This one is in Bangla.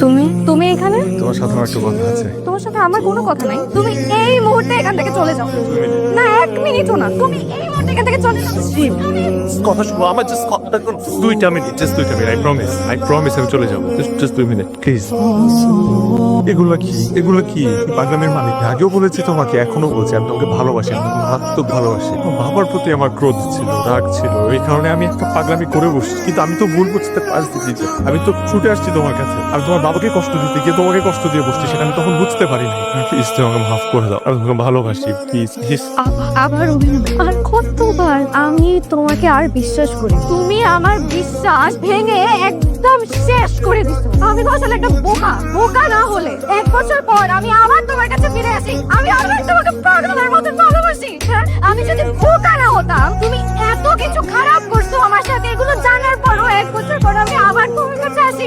তুমি তুমি এখানে? তোমার সাথে আমার একটু কথা আছে। তোমার সাথে আমার কোনো কথা নাই। তুমি এই মুহূর্তে এখান থেকে চলে যাও। না, 1 মিনিটও না, তুমি এই মুহূর্তে এখান থেকে চলে যাও। কথা শুনো, আমার জাস্ট 2টা মিনিট, জাস্ট 2টা মিনিট। আই প্রমিস আমি চলে যাবো। Just 2 minute please. এগুলো কি পাগলামের মালিক? আগেও বলেছি তোমাকে, এখনো বলছি, আমি তোমাকে ভালোবাসি, আমি তোমাকে মারাত্মক ভালোবাসি। আমার বাবার প্রতি আমার ক্রোধ ছিল, রাগ ছিল, এই কারণে আমি একটা পাগলামি করে বসছি। কিন্তু আমি তো ভুল বুঝতে পারছি যে আমি তো ছুটে আসছি তোমার কাছে, আমি তোমার বাবাকে কষ্ট দিতে গিয়ে তোমাকে কষ্ট দিয়ে বসছি, সেটা আমি তখন বুঝতে পারিনি। প্লিজ তুমি আমাকে মাফ করে দাও, আমি তোমাকে ভালোবাসি, প্লিজ প্লিজ। আবার অভিনব, আর কতবার আমি তোমাকে আর বিশ্বাস করি? তুমি আমার বিশ্বাস ভেঙে একদম শেষ করে দিছো। আমি তো আসলে একটা বোকা না হলে 1 বছর পর আমি আবার তোমার কাছে ফিরে আসি, আমি আবার তোমাকে পাগলের মতো ভালোবাসি। হ্যাঁ, আমি যদি বোকা না হতাম, তুমি এত কিছু খারাপ করছো আমার সাথে, এগুলো জানার পরও 1 বছর পর আমি আবার তোমার কাছে আসি,